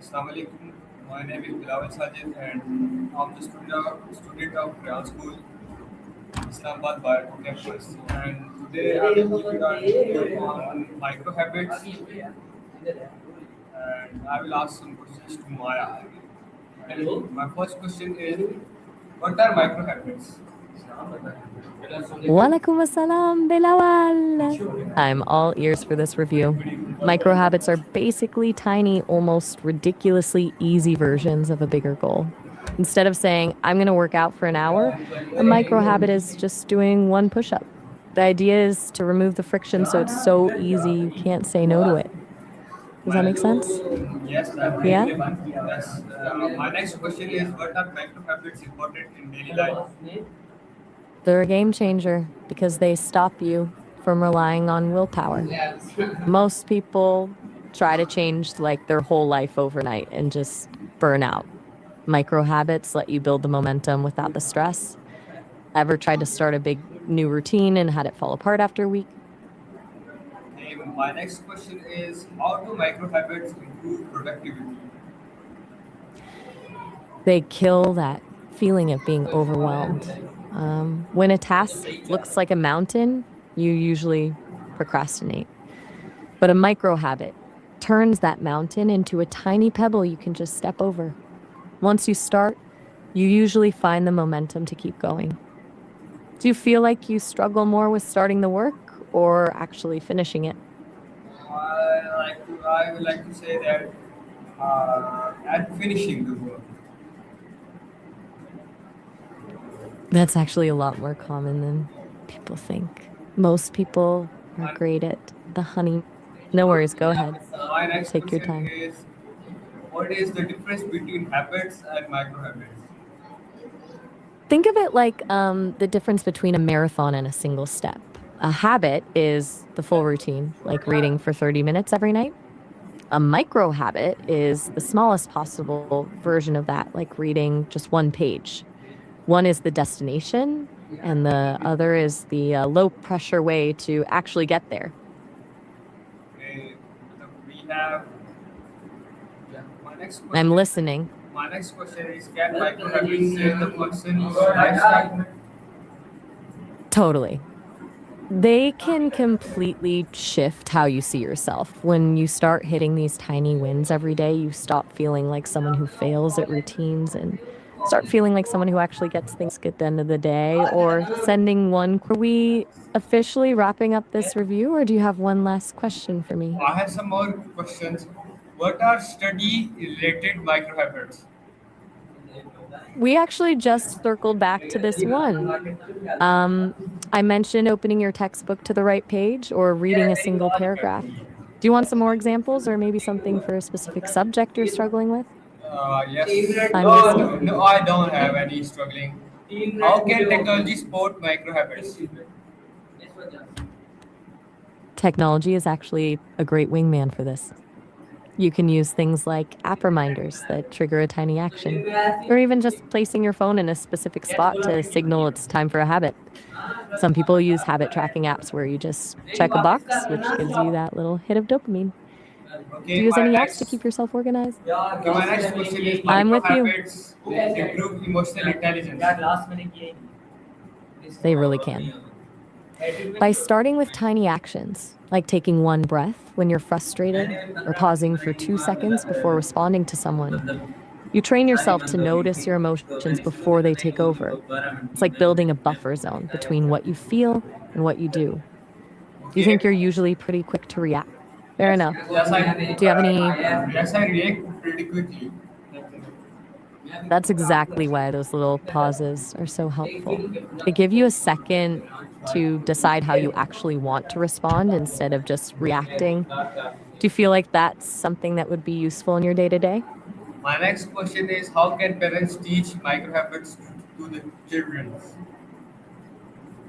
Assalamu alaikum. My name is Bilal Sajid and I'm the student of Real School, Islamabad Biotech campus. And today I will give you a review on micro habits and I will ask some questions to Maya. And my first question is, what are micro habits? Walaikum assalam, Bilawal. I'm all ears for this review. Micro habits are basically tiny, almost ridiculously easy versions of a bigger goal. Instead of saying, I'm going to work out for an hour, a micro habit is just doing one push up. The idea is to remove the friction so it's so easy you can't say no to it. Does that make sense? Yes, I'm Yeah? yes. My next question is, what are micro habits important in daily life? They're a game changer because they stop you from relying on willpower. Most people try to change like their whole life overnight and just burn out. Micro habits let you build the momentum without the stress. Ever tried to start a big new routine and had it fall apart after a week? Okay, my next question is, how do micro habits improve productivity? They kill that feeling of being overwhelmed. When a task looks like a mountain, you usually procrastinate. But a micro habit turns that mountain into a tiny pebble you can just step over. Once you start, you usually find the momentum to keep going. Do you feel like you struggle more with starting the work or actually finishing it? I would like to say that at finishing the work. That's actually a lot more common than people think. Most people are And great at the honey. No worries, go ahead. my next Take your question time. is, what is the difference between habits and micro habits? Think of it like the difference between a marathon and a single step. A habit is the full routine, like reading for 30 minutes every night. A micro habit is the smallest possible version of that, like reading just one page. One is the destination, and the other is the low pressure way to actually get there. Okay, so we have my next I'm question. listening. My next question is, can micro habits change the person's lifestyle? Totally. They can completely shift how you see yourself. When you start hitting these tiny wins every day, you stop feeling like someone who fails at routines and start feeling like someone who actually gets things at the end of the day or sending one. Are we officially wrapping up this review, or do you have one last question for me? I have some more questions. What are study-related micro habits? We actually just circled back to this one. Um, I mentioned opening your textbook to the right page or reading a single paragraph. Do you want some more examples or maybe something for a specific subject you're struggling with? Yes. I'm listening. No, I don't have any struggling. How can technology support micro habits? Technology is actually a great wingman for this. You can use things like app reminders that trigger a tiny action, or even just placing your phone in a specific spot to signal it's time for a habit. Some people use habit tracking apps where you just check a box, which gives you that little hit of dopamine. Do Okay, you use my any apps to next keep yourself organized? okay, my next question is, I'm micro with you. habits improve emotional intelligence. They really can. By starting with tiny actions, like taking one breath when you're frustrated or pausing for 2 seconds before responding to someone, you train yourself to notice your emotions before they take over. It's like building a buffer zone between what you feel and what you do. Do you Okay. think you're usually pretty quick to react? Fair enough. Yes, Do you have any? I react pretty quickly. That's exactly why those little pauses are so helpful. They give you a second to decide how you actually want to respond instead of just reacting. Do you feel like that's something that would be useful in your day to day? My next question is, how can parents teach micro habits to the children?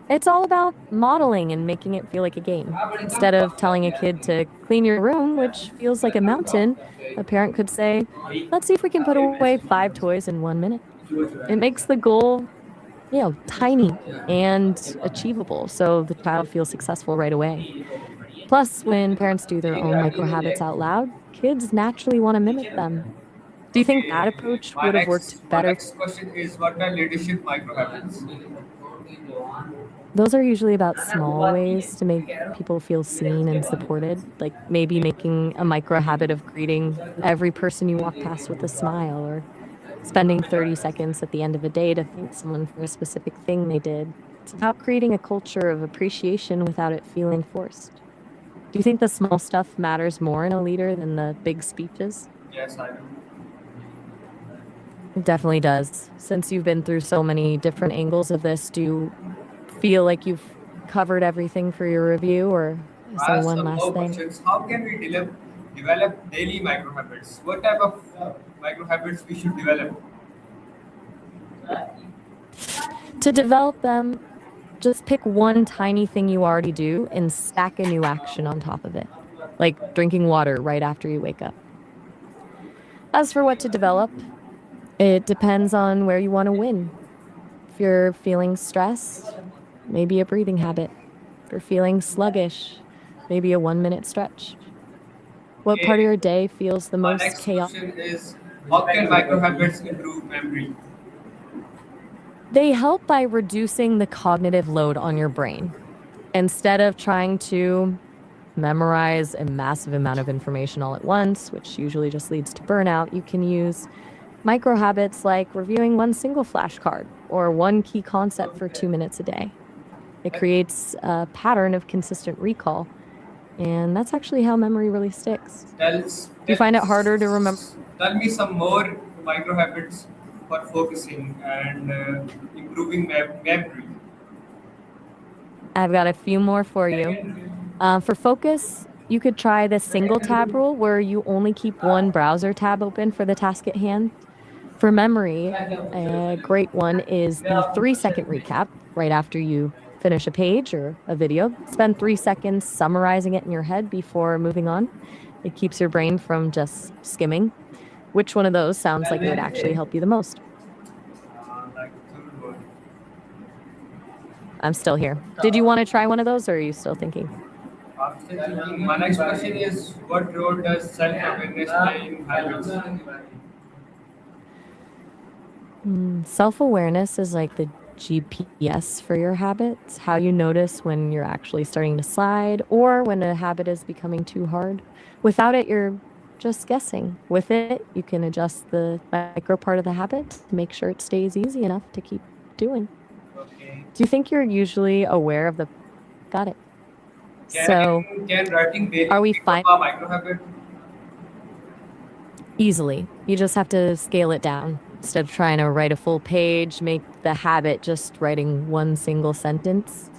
It's all about modeling and making it feel like a game. Instead of telling a kid to clean your room, which feels like a mountain, a parent could say, let's see if we can put away 5 toys in 1 minute. It makes the goal, tiny and achievable so the child feels successful right away. Plus, when parents do their own micro habits out loud, kids naturally want to mimic them. Do you think that Okay. approach would have worked My better? next question is what are leadership micro habits? Those are usually about small ways to make people feel seen and supported, like maybe making a micro habit of greeting every person you walk past with a smile, or spending 30 seconds at the end of a day to thank someone for a specific thing they did. It's about creating a culture of appreciation without it feeling forced. Do you think the small stuff matters more in a leader than the big speeches? Yes, I do. It definitely does. Since you've been through so many different angles of this, do you feel like you've covered everything for your review, or is I there have one some last more thing? questions. How can we develop daily micro habits? What type of micro habits we should develop? To develop them, just pick one tiny thing you already do and stack a new action on top of it, like drinking water right after you wake up. As for what to develop, it depends on where you want to win. If you're feeling stressed, maybe a breathing habit. If you're feeling sluggish, maybe a 1 minute stretch. What part of Okay. your day feels the My most next chaotic? question is how can micro habits improve memory? They help by reducing the cognitive load on your brain. Instead of trying to memorize a massive amount of information all at once, which usually just leads to burnout, you can use micro habits like reviewing one single flashcard or one key concept for 2 minutes a day. It creates a pattern of consistent recall, and that's actually how memory really sticks. Tells, Do you find it harder to remember? tell me some more micro habits for focusing and improving memory. I've got a few more for you. For focus, you could try the single tab rule where you only keep one browser tab open for the task at hand. For memory, a great one is the 3 second recap right after you finish a page or a video. Spend 3 seconds summarizing it in your head before moving on. It keeps your brain from just skimming. Which one of those sounds like it would actually help you the most? Like third one. I'm still here. Did you want to try one of those, or are you still thinking? I'm still thinking. My next question is what role does self awareness play in habits? Self awareness is like the GPS for your habits, how you notice when you're actually starting to slide or when a habit is becoming too hard. Without it, you're just guessing. With it, you can adjust the micro part of the habit to make sure it stays easy enough to keep doing. Okay. Do you think you're usually aware of the? Got it. So, Can writing daily are we become fine? a micro habit? Easily. You just have to scale it down. Instead of trying to write a full page, make the habit just writing one single sentence.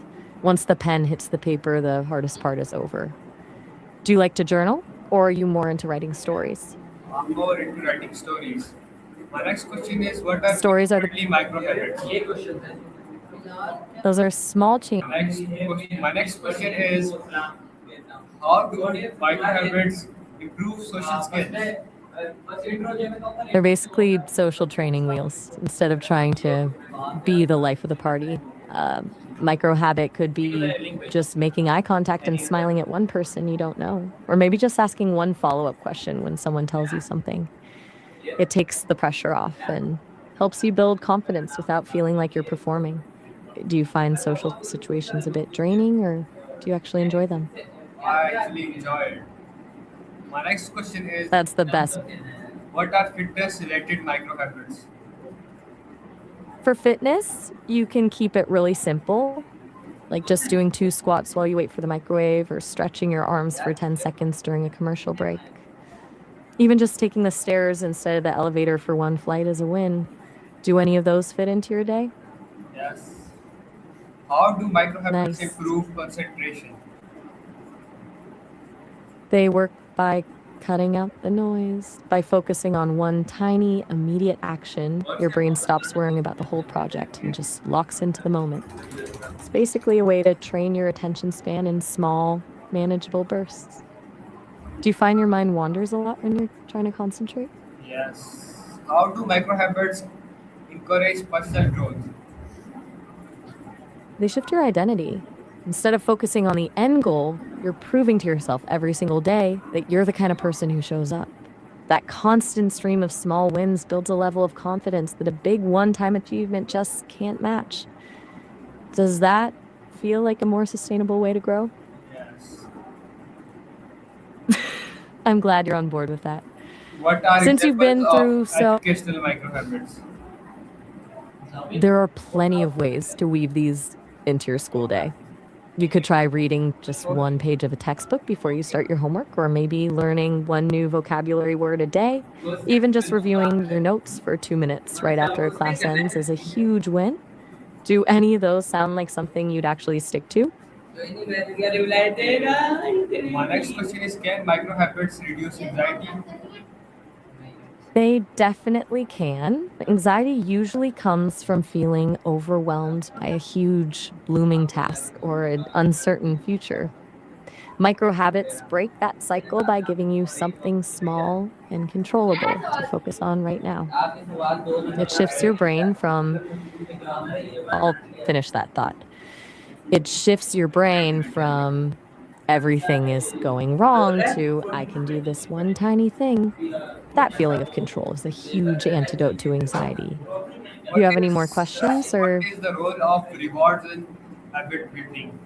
Once the pen hits the paper, the hardest part is over. Do you like to journal, or are you more into writing stories? I'm more into writing stories. My next question is what are Stories are the early micro habits? those are small changes. My next question is how do micro habits improve social skills? They're basically social training wheels. Instead of trying to be the life of the party, micro habit could be just making eye contact and smiling at one person you don't know, or maybe just asking one follow-up question when someone tells you something. It takes the pressure off and helps you build confidence without feeling like you're performing. Do you find social situations a bit draining, or do you actually enjoy them? I actually enjoy it. My next question is That's the best. what are fitness related micro habits? For fitness, you can keep it really simple, like just doing 2 squats while you wait for the microwave or stretching your arms for 10 seconds during a commercial break. Even just taking the stairs instead of the elevator for one flight is a win. Do any of those fit into your day? Yes. How do micro habits Nice. improve concentration? They work by cutting out the noise. By focusing on one tiny, immediate action, your brain stops worrying about the whole project and just locks into the moment. It's basically a way to train your attention span in small, manageable bursts. Do you find your mind wanders a lot when you're trying to concentrate? Yes. How do micro habits encourage personal growth? They shift your identity. Instead of focusing on the end goal, you're proving to yourself every single day that you're the kind of person who shows up. That constant stream of small wins builds a level of confidence that a big one time achievement just can't match. Does that feel like a more sustainable way to grow? Yes. I'm glad you're on board with that. What are Since you've examples been of through so, educational micro habits? there are plenty of ways to weave these into your school day. You could try reading just one page of a textbook before you start your homework, or maybe learning one new vocabulary word a day. Even just reviewing your notes for 2 minutes right after a class ends is a huge win. Do any of those sound like something you'd actually stick to? My next question is, can micro habits reduce anxiety? They definitely can. Anxiety usually comes from feeling overwhelmed by a huge, looming task or an uncertain future. Micro habits break that cycle by giving you something small and controllable to focus on right now. It shifts your brain from, I'll finish that thought. It shifts your brain from everything is going wrong to I can do this one tiny thing. That feeling of control is a huge antidote to anxiety. Do you What have any more is questions what or is the role of rewards in habit building?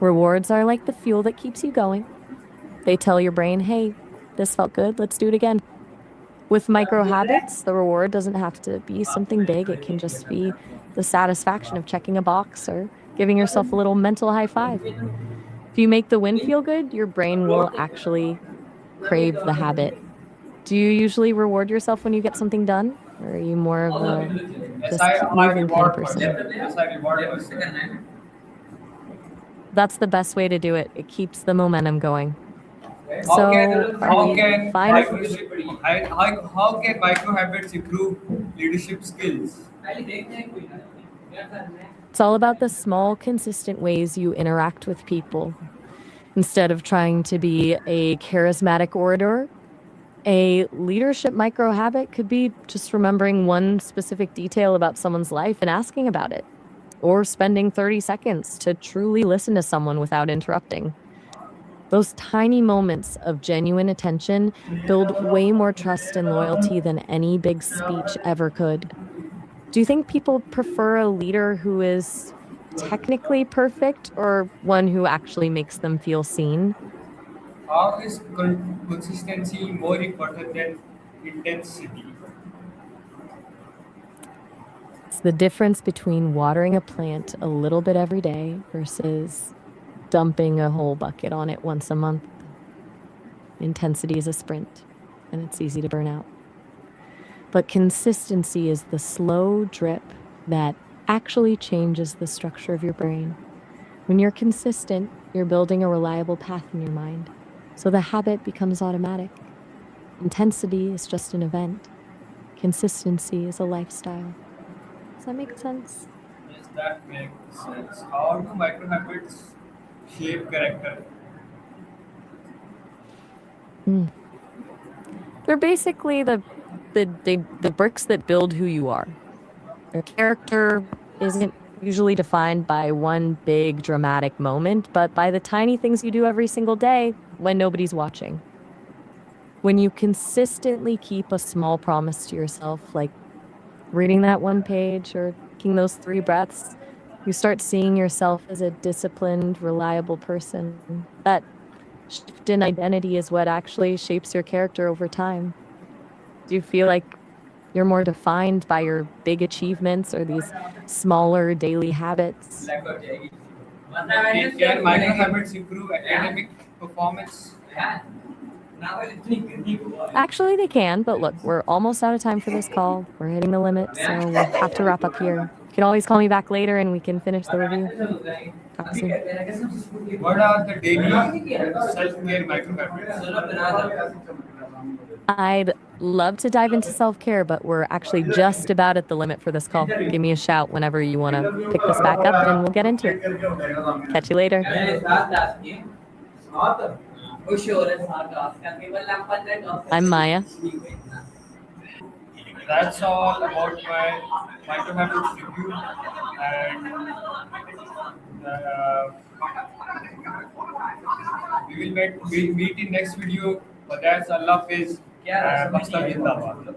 rewards are like the fuel that keeps you going? They tell your brain, hey, this felt good, let's do it again. With micro habits, the reward doesn't have to be something big. It can just be the satisfaction of checking a box or giving yourself a little mental high five. If you make the win feel good, your brain will actually crave the habit. Do you usually reward yourself when you get something done? Or are you more of a Yes, just keep I moving kind of reward person? person. Yes, I reward person. That's the best way to do it. It keeps the momentum going. How So, can are we fine? how can micro habits improve leadership skills? It's all about the small, consistent ways you interact with people. Instead of trying to be a charismatic orator, a leadership micro habit could be just remembering one specific detail about someone's life and asking about it, or spending 30 seconds to truly listen to someone without interrupting. Those tiny moments of genuine attention build way more trust and loyalty than any big speech ever could. Do you think people prefer a leader who is technically perfect or one who actually makes them feel seen? How is consistency more important than intensity? It's the difference between watering a plant a little bit every day versus dumping a whole bucket on it once a month. Intensity is a sprint, and it's easy to burn out. But consistency is the slow drip that actually changes the structure of your brain. When you're consistent, you're building a reliable path in your mind, so the habit becomes automatic. Intensity is just an event. Consistency is a lifestyle. Does that make sense? Yes, that makes sense. How do micro habits shape character? Mm. They're basically the bricks that build who you are. Your character isn't usually defined by one big dramatic moment, but by the tiny things you do every single day when nobody's watching. When you consistently keep a small promise to yourself, like reading that one page or taking those 3 breaths, you start seeing yourself as a disciplined, reliable person. That shift in identity is what actually shapes your character over time. Do you feel like you're more defined by your big achievements or these smaller daily habits? Can micro habits improve academic performance? Actually, they can, but look, we're almost out of time for this call. We're hitting the limit, so we'll have to wrap up here. You can always call me back later and we can finish the review. Talk soon. What are the daily self-care micro habits? I'd love to dive into self care, but we're actually just about at the limit for this call. Give me a shout whenever you want to pick this back up and we'll get into it. Catch you later. I'm Maya. That's all about my micro habits review, and Uh, we will meet in next video. But that's Allah Hafiz. Pakistan Zindabad.